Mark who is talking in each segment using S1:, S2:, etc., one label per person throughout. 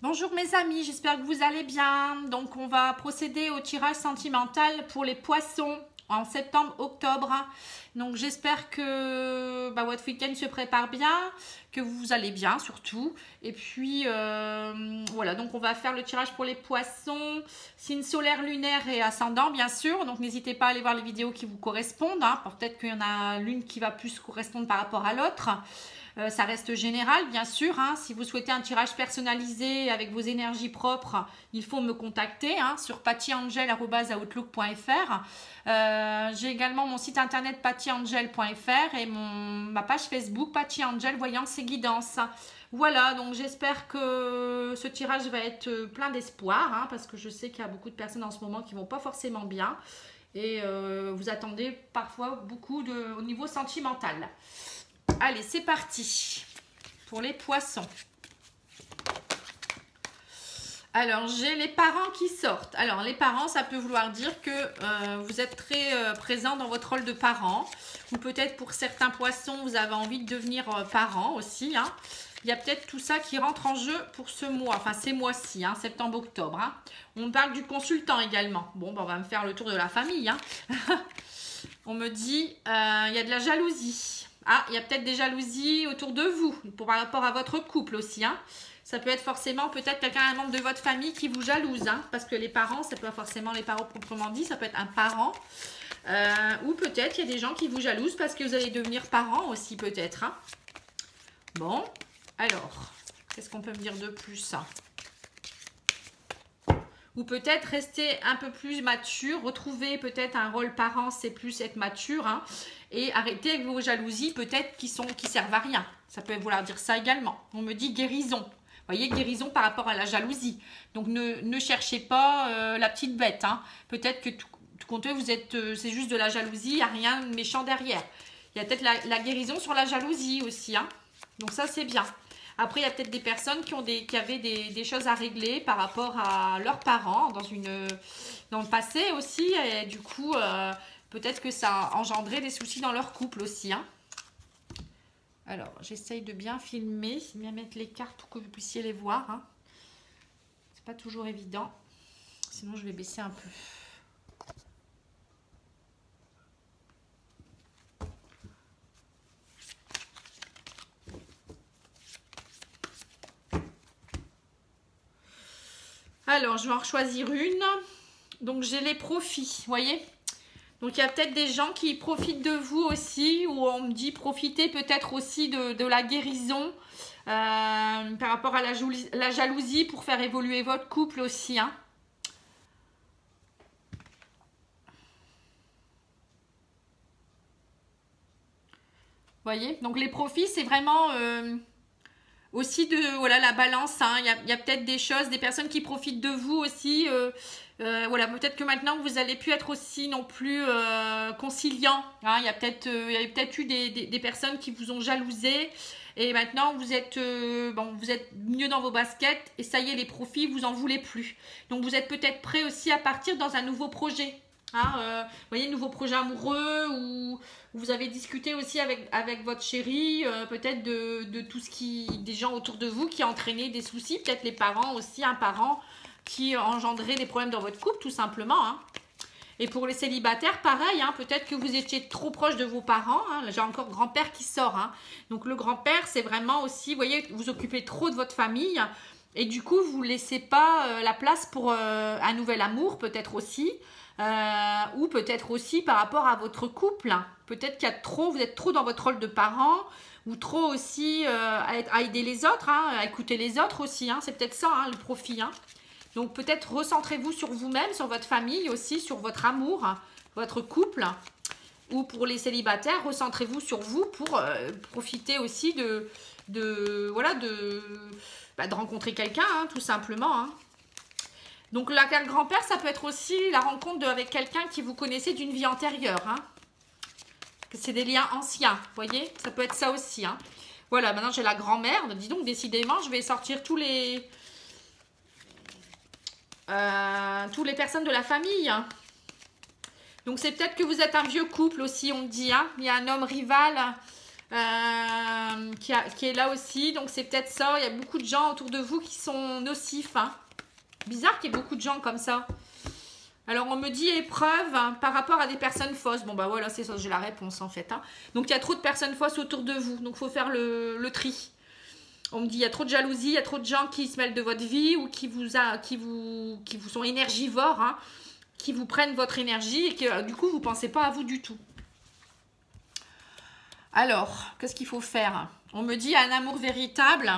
S1: Bonjour mes amis, j'espère que vous allez bien. Donc on va procéder au tirage sentimental pour les poissons en septembre-octobre. Donc j'espère que votre week-end se prépare bien, que vous allez bien surtout. Et puis voilà, donc on va faire le tirage pour les poissons, signe solaire, lunaire et ascendant bien sûr. Donc n'hésitez pas à aller voir les vidéos qui vous correspondent. Peut-être qu'il y en a l'une qui va plus correspondre par rapport à l'autre. Ça reste général, bien sûr. Si vous souhaitez un tirage personnalisé avec vos énergies propres, il faut me contacter sur pattyangel@outlook.fr. J'ai également mon site internet pattyangel.fr et ma page Facebook Patty Angel Voyance et Guidance. Voilà, donc j'espère que ce tirage va être plein d'espoir, parce que je sais qu'il y a beaucoup de personnes en ce moment qui ne vont pas forcément bien. Et vous attendez parfois beaucoup au niveau sentimental. Allez, c'est parti pour les poissons. Alors, j'ai les parents qui sortent. Alors, les parents, ça peut vouloir dire que vous êtes très présent dans votre rôle de parent. Ou peut-être pour certains poissons, vous avez envie de devenir parent aussi. Il y a peut-être tout ça qui rentre en jeu pour ce mois, enfin ces mois-ci, septembre-octobre. On parle du consultant également. Bon, on va me faire le tour de la famille. On me dit, il y a de la jalousie. Il y a peut-être des jalousies autour de vous, par rapport à votre couple aussi. Ça peut être forcément peut-être un membre de votre famille qui vous jalouse. Parce que les parents, ça peut pas forcément les parents proprement dit, ça peut être un parent. Ou peut-être il y a des gens qui vous jalousent parce que vous allez devenir parent aussi peut-être. Bon, alors, qu'est-ce qu'on peut me dire de plus? Ou peut-être rester un peu plus mature, retrouver peut-être un rôle parent, c'est plus être mature, et arrêter avec vos jalousies peut-être qui servent à rien. Ça peut vouloir dire ça également. On me dit guérison. Vous voyez, guérison par rapport à la jalousie. Donc ne cherchez pas la petite bête. Peut-être que tout compte vous êtes, c'est juste de la jalousie, il n'y a rien de méchant derrière. Il y a peut-être la guérison sur la jalousie aussi. Donc ça c'est bien. Après, il y a peut-être des personnes qui avaient des choses à régler par rapport à leurs parents dans le passé aussi. Et du coup, peut-être que ça a engendré des soucis dans leur couple aussi. Alors, j'essaye de bien filmer, bien mettre les cartes pour que vous puissiez les voir. C'est pas toujours évident. Sinon, je vais baisser un peu. Alors, je vais en choisir une. Donc, j'ai les profits, vous voyez. Donc, il y a peut-être des gens qui profitent de vous aussi, ou on me dit profiter peut-être aussi de la guérison par rapport à la jalousie pour faire évoluer votre couple aussi. Vous voyez. Donc, les profits, c'est vraiment... aussi la balance, il y a peut-être des choses, des personnes qui profitent de vous aussi, peut-être que maintenant vous allez plus être aussi non plus conciliant, il y a peut-être eu des personnes qui vous ont jalousé et maintenant vous êtes mieux dans vos baskets et ça y est, les profits vous en voulez plus, donc vous êtes peut-être prêt aussi à partir dans un nouveau projet. Vous voyez, nouveau projet amoureux ou vous avez discuté aussi avec votre chéri, peut-être de tout des gens autour de vous qui entraînaient des soucis, peut-être les parents aussi, un parent qui engendrait des problèmes dans votre couple tout simplement. Et pour les célibataires, pareil, peut-être que vous étiez trop proche de vos parents. J'ai encore grand-père qui sort. Donc le grand-père, c'est vraiment aussi, vous voyez, vous occupez trop de votre famille. Et du coup, vous ne laissez pas la place pour un nouvel amour, peut-être aussi. Ou peut-être aussi par rapport à votre couple. Peut-être qu'il y a vous êtes trop dans votre rôle de parent. Ou trop aussi à aider les autres, à écouter les autres aussi. C'est peut-être ça, le profit. Donc peut-être recentrez-vous sur vous-même, sur votre famille aussi, sur votre amour, votre couple. Ou pour les célibataires, recentrez-vous sur vous pour profiter aussi de rencontrer quelqu'un, tout simplement. Donc la carte grand-père, ça peut être aussi la rencontre avec quelqu'un qui vous connaissez d'une vie antérieure. C'est des liens anciens, vous voyez. Ça peut être ça aussi. Voilà, maintenant j'ai la grand-mère. Dis donc, décidément, je vais sortir tous les personnes de la famille. Donc c'est peut-être que vous êtes un vieux couple aussi, on me dit. Il y a un homme rival qui est là aussi. Donc c'est peut-être ça. Il y a beaucoup de gens autour de vous qui sont nocifs. Hein. Bizarre qu'il y ait beaucoup de gens comme ça. Alors, on me dit épreuve hein, par rapport à des personnes fausses. Bon, bah voilà, c'est ça, j'ai la réponse en fait. Hein. Donc, il y a trop de personnes fausses autour de vous. Donc, il faut faire le tri. On me dit, il y a trop de jalousie, il y a trop de gens qui se mêlent de votre vie ou qui vous sont énergivores, hein, qui vous prennent votre énergie et que du coup, vous ne pensez pas à vous du tout. Alors, qu'est-ce qu'il faut faire? On me dit un amour véritable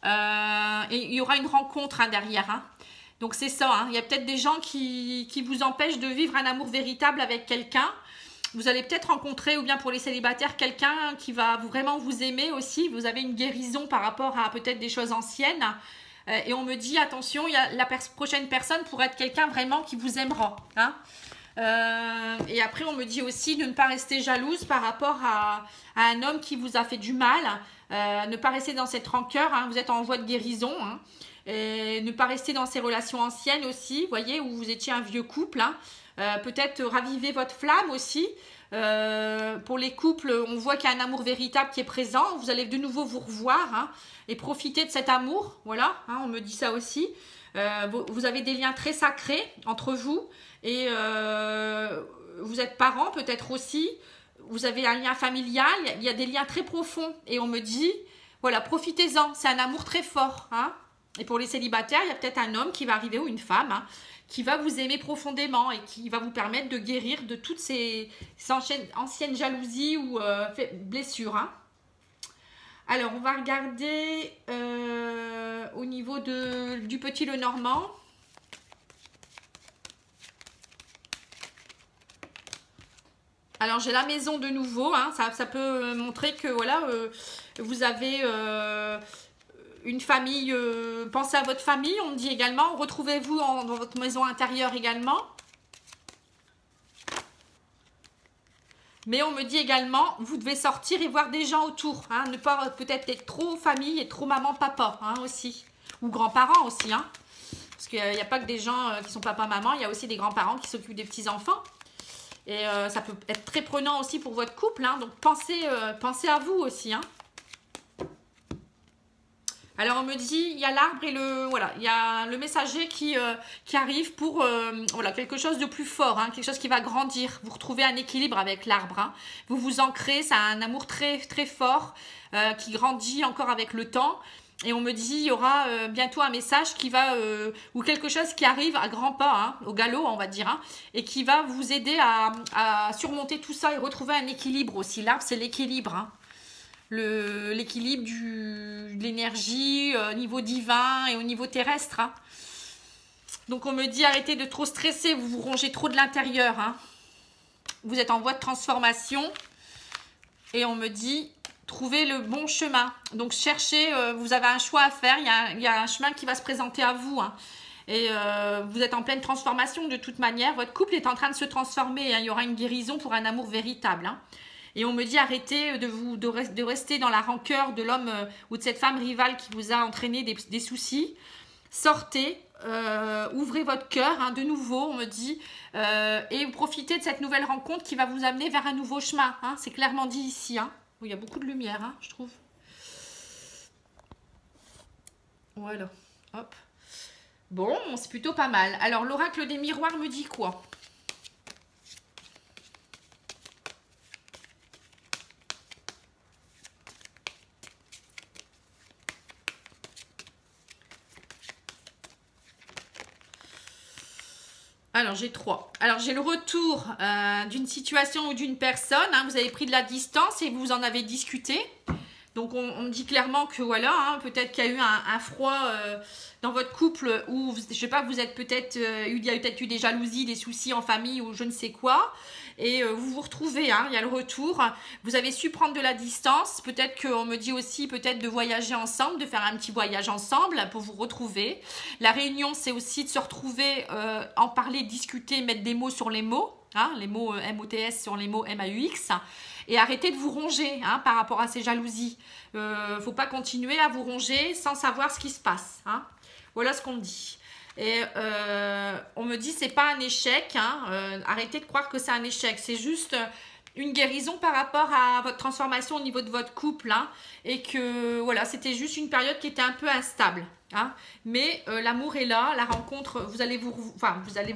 S1: et il y aura une rencontre hein, derrière. Hein. Donc c'est ça, hein. Il y a peut-être des gens qui vous empêchent de vivre un amour véritable avec quelqu'un. Vous allez peut-être rencontrer, ou bien pour les célibataires, quelqu'un qui va vraiment vous aimer aussi. Vous avez une guérison par rapport à peut-être des choses anciennes. Et on me dit, attention, la prochaine personne pourrait être quelqu'un vraiment qui vous aimera. Hein. Et après, on me dit aussi de ne pas rester jalouse par rapport à un homme qui vous a fait du mal. Ne pas rester dans cette rancœur. Hein. Vous êtes en voie de guérison. Hein. Et ne pas rester dans ces relations anciennes aussi, voyez, où vous étiez un vieux couple. Hein. Peut-être raviver votre flamme aussi. Pour les couples, on voit qu'il y a un amour véritable qui est présent. Vous allez de nouveau vous revoir hein, et profiter de cet amour. Voilà, hein, on me dit ça aussi. Vous avez des liens très sacrés entre vous. Et vous êtes parents peut-être aussi. Vous avez un lien familial. Il y a des liens très profonds. Et on me dit, voilà, profitez-en. C'est un amour très fort. Hein. Et pour les célibataires, il y a peut-être un homme qui va arriver ou une femme hein, qui va vous aimer profondément et qui va vous permettre de guérir de toutes ces anciennes jalousies ou blessures. Hein. Alors, on va regarder au niveau du petit Lenormand. Alors, j'ai la maison de nouveau. Hein, ça peut montrer que voilà, vous avez... une famille, pensez à votre famille, on dit également, retrouvez-vous dans votre maison intérieure également. Mais on me dit également, vous devez sortir et voir des gens autour, hein, ne pas peut-être être trop famille et trop maman, papa hein, aussi, ou grands-parents aussi, hein, parce qu'il n'y a pas que des gens qui sont papa, maman, il y a aussi des grands-parents qui s'occupent des petits-enfants. Et ça peut être très prenant aussi pour votre couple, hein, donc pensez à vous aussi, hein. Alors on me dit, il y a l'arbre et il y a le messager qui arrive pour voilà, quelque chose de plus fort, hein, quelque chose qui va grandir. Vous retrouvez un équilibre avec l'arbre. Hein. Vous vous ancrez, c'est un amour très, très fort qui grandit encore avec le temps. Et on me dit, il y aura bientôt un message qui va, ou quelque chose qui arrive à grands pas, hein, au galop on va dire, hein, et qui va vous aider à surmonter tout ça et retrouver un équilibre aussi. L'arbre c'est l'équilibre, hein. L'équilibre de l'énergie au niveau divin et au niveau terrestre. Hein. Donc on me dit arrêtez de trop stresser, vous vous rongez trop de l'intérieur. Hein. Vous êtes en voie de transformation. Et on me dit trouvez le bon chemin. Donc cherchez, vous avez un choix à faire, il y a un chemin qui va se présenter à vous. Hein. Et vous êtes en pleine transformation de toute manière. Votre couple est en train de se transformer. Hein. Il y aura une guérison pour un amour véritable. Hein. Et on me dit arrêtez de rester dans la rancœur de l'homme ou de cette femme rivale qui vous a entraîné des soucis. Sortez, ouvrez votre cœur hein, de nouveau, on me dit, et profitez de cette nouvelle rencontre qui va vous amener vers un nouveau chemin. Hein. C'est clairement dit ici. Hein. Il y a beaucoup de lumière, hein, je trouve. Voilà. Hop. Bon, c'est plutôt pas mal. Alors, l'oracle des miroirs me dit quoi ? Alors, j'ai 3. Alors, j'ai le retour d'une situation ou d'une personne. Hein, vous avez pris de la distance et vous en avez discuté. Donc, on me dit clairement que voilà, hein, peut-être qu'il y a eu un froid dans votre couple ou, je sais pas, vous êtes peut-être, il y a peut-être eu des jalousies, des soucis en famille ou je ne sais quoi. Et vous vous retrouvez, hein, il y a le retour. Vous avez su prendre de la distance. Peut-être qu'on me dit aussi peut-être de voyager ensemble, de faire un petit voyage ensemble pour vous retrouver. La réunion, c'est aussi de se retrouver, en parler, discuter, mettre des mots sur les mots. Hein, les mots MOTS sur les mots MAUX. Et arrêtez de vous ronger hein, par rapport à ces jalousies. Faut pas continuer à vous ronger sans savoir ce qui se passe. Hein. Voilà ce qu'on me dit. Et on me dit c'est pas un échec. Hein, arrêtez de croire que c'est un échec. C'est juste une guérison par rapport à votre transformation au niveau de votre couple, hein, et que voilà, c'était juste une période qui était un peu instable. Hein, mais l'amour est là, la rencontre, vous allez vous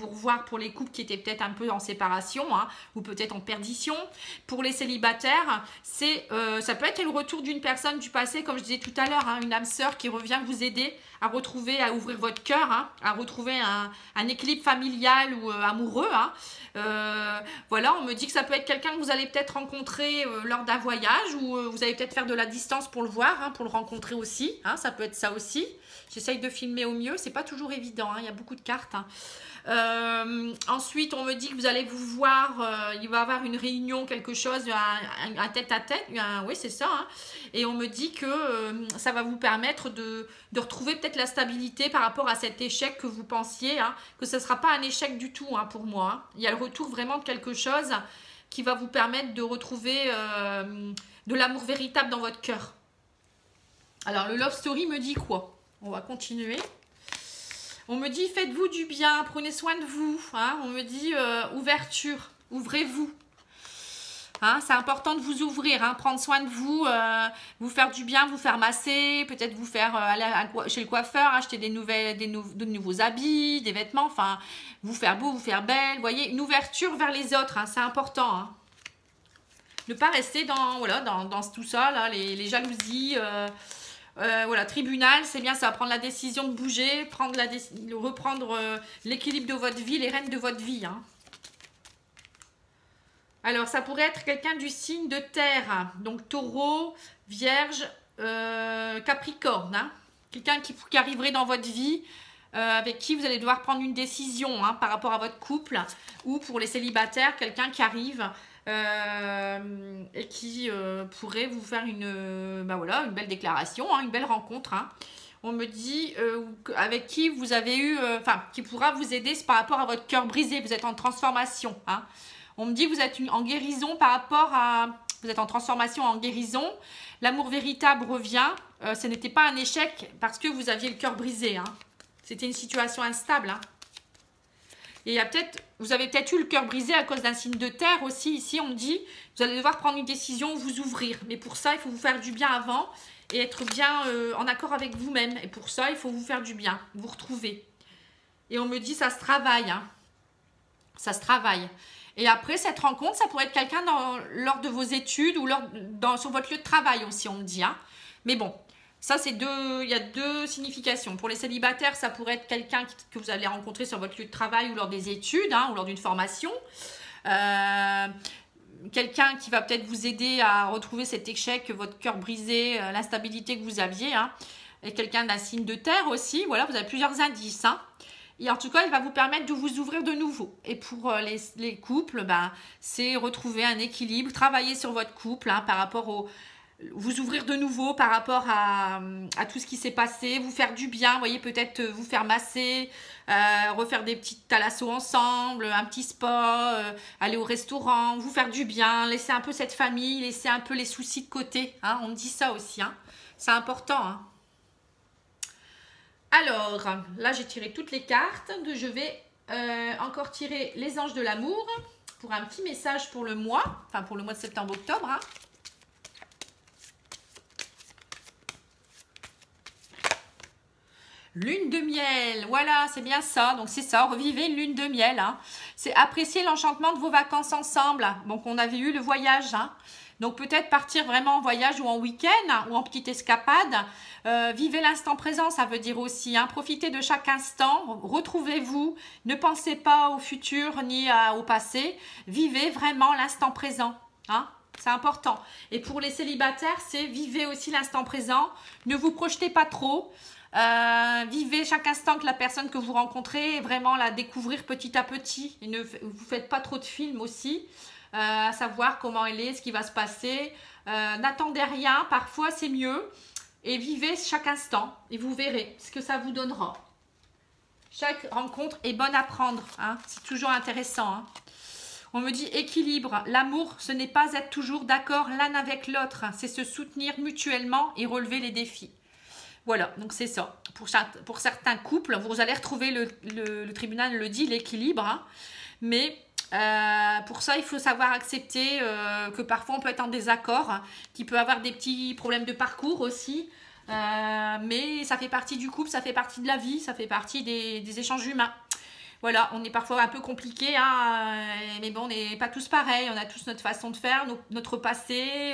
S1: revoir pour les couples qui étaient peut-être un peu en séparation, hein, ou peut-être en perdition. Pour les célibataires, ça peut être le retour d'une personne du passé, comme je disais tout à l'heure, hein, une âme sœur qui revient vous aider à retrouver, à ouvrir votre cœur, hein, à retrouver un équilibre familial ou amoureux. Hein. Voilà, on me dit que ça peut être quelqu'un que vous allez peut-être rencontrer lors d'un voyage, ou vous allez peut-être faire de la distance pour le voir, hein, pour le rencontrer aussi. Hein, ça peut être ça aussi. J'essaye de filmer au mieux, c'est pas toujours évident, hein, il y a beaucoup de cartes. Hein. Ensuite, on me dit que vous allez vous voir, il va y avoir une réunion, quelque chose, un tête-à-tête, oui c'est ça. Hein. Et on me dit que ça va vous permettre de retrouver peut-être la stabilité par rapport à cet échec que vous pensiez, hein, que ce ne sera pas un échec du tout, hein, pour moi. Hein. Il y a le retour vraiment de quelque chose qui va vous permettre de retrouver de l'amour véritable dans votre cœur. Alors, le Love Story me dit quoi ? On va continuer. On me dit, faites-vous du bien, prenez soin de vous. Hein. On me dit, ouverture, ouvrez-vous. Hein, c'est important de vous ouvrir, hein, prendre soin de vous, vous faire du bien, vous faire masser, peut-être vous faire aller chez le coiffeur, acheter de nouveaux habits, des vêtements, enfin, vous faire beau, vous faire belle. Vous voyez, une ouverture vers les autres, hein, c'est important. Hein. Ne pas rester dans tout ça, là, les jalousies. Voilà, tribunal, c'est bien, ça va prendre la décision de bouger, reprendre l'équilibre de votre vie, les rênes de votre vie. Hein. Alors, ça pourrait être quelqu'un du signe de terre, donc taureau, vierge, capricorne. Hein. Quelqu'un qui arriverait dans votre vie, avec qui vous allez devoir prendre une décision, hein, par rapport à votre couple, ou pour les célibataires, quelqu'un qui arrive et qui pourrait vous faire une belle déclaration, hein, une belle rencontre. Hein. On me dit avec qui vous avez eu, qui pourra vous aider par rapport à votre cœur brisé, vous êtes en transformation. Hein. On me dit que vous êtes en guérison par rapport à... Vous êtes en transformation, en guérison. L'amour véritable revient. Ce n'était pas un échec parce que vous aviez le cœur brisé. Hein. C'était une situation instable. Hein. Et vous avez peut-être eu le cœur brisé à cause d'un signe de terre aussi. Ici, on me dit, vous allez devoir prendre une décision, vous ouvrir. Mais pour ça, il faut vous faire du bien avant et être bien en accord avec vous-même. Et pour ça, il faut vous faire du bien, vous retrouver. Et on me dit, ça se travaille. Hein. Ça se travaille. Et après, cette rencontre, ça pourrait être quelqu'un lors de vos études ou sur votre lieu de travail aussi, on me dit. Hein. Mais bon, ça, il y a deux significations. Pour les célibataires, ça pourrait être quelqu'un que vous allez rencontrer sur votre lieu de travail ou lors des études, hein, ou lors d'une formation. Quelqu'un qui va peut-être vous aider à retrouver cet échec, votre cœur brisé, l'instabilité que vous aviez. Hein. Et quelqu'un d'un signe de terre aussi. Voilà, vous avez plusieurs indices. Hein. Et en tout cas, il va vous permettre de vous ouvrir de nouveau. Et pour les couples, c'est retrouver un équilibre, travailler sur votre couple, hein, par rapport vous ouvrir de nouveau par rapport à tout ce qui s'est passé, vous faire du bien, vous voyez, peut-être vous faire masser, refaire des petites thalassos ensemble, un petit spa, aller au restaurant, vous faire du bien, laisser un peu cette famille, laisser un peu les soucis de côté. Hein, on me dit ça aussi, hein, c'est important. Hein. Alors, là, j'ai tiré toutes les cartes. Je vais encore tirer les anges de l'amour pour un petit message pour le mois, pour le mois de septembre-octobre. Hein. Lune de miel, voilà, c'est bien ça. Donc, c'est ça, revivez une lune de miel. Hein. C'est apprécier l'enchantement de vos vacances ensemble. Donc, on avait eu le voyage. Hein. Donc, peut-être partir vraiment en voyage ou en week-end ou en petite escapade. Vivez l'instant présent, ça veut dire aussi. Hein, profitez de chaque instant. Retrouvez-vous. Ne pensez pas au futur ni au passé. Vivez vraiment l'instant présent. Hein, c'est important. Et pour les célibataires, c'est vivez aussi l'instant présent. Ne vous projetez pas trop. Vivez chaque instant que la personne que vous rencontrez et vraiment la découvrir petit à petit. Et ne vous faites pas trop de films aussi. À savoir comment elle est, ce qui va se passer. N'attendez rien, parfois c'est mieux. Et vivez chaque instant et vous verrez ce que ça vous donnera. Chaque rencontre est bonne à prendre. Hein, c'est toujours intéressant. Hein. On me dit équilibre. L'amour, ce n'est pas être toujours d'accord l'un avec l'autre. C'est se soutenir mutuellement et relever les défis. Voilà, donc c'est ça. Pour certains couples, vous allez retrouver, le tribunal le dit, l'équilibre. Hein, mais Pour ça, il faut savoir accepter que parfois on peut être en désaccord, qu'il peut avoir des petits problèmes de parcours aussi. Mais ça fait partie du couple, ça fait partie de la vie, ça fait partie des échanges humains. Voilà, on est parfois un peu compliqué, hein, mais bon, on n'est pas tous pareils. On a tous notre façon de faire, notre passé,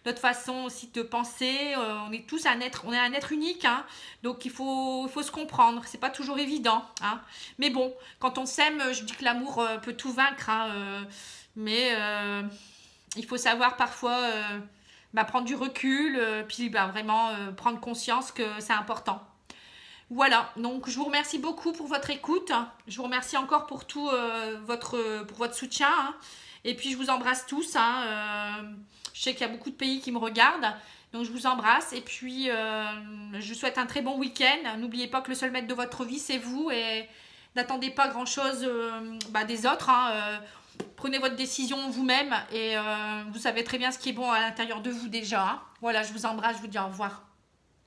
S1: notre façon aussi de penser. On est tous on est un être unique, hein, donc il faut se comprendre. C'est pas toujours évident, hein. Mais bon, quand on s'aime, je dis que l'amour peut tout vaincre, hein, mais il faut savoir parfois prendre du recul, puis vraiment prendre conscience que c'est important. Voilà, donc je vous remercie beaucoup pour votre écoute. Je vous remercie encore pour tout pour votre soutien, hein. Et puis je vous embrasse tous, hein. Je sais qu'il y a beaucoup de pays qui me regardent. Donc je vous embrasse. Et puis je vous souhaite un très bon week-end. N'oubliez pas que le seul maître de votre vie, c'est vous. Et n'attendez pas grand-chose des autres, hein. Prenez votre décision vous-même. Et vous savez très bien ce qui est bon à l'intérieur de vous déjà, hein. Voilà, je vous embrasse. Je vous dis au revoir.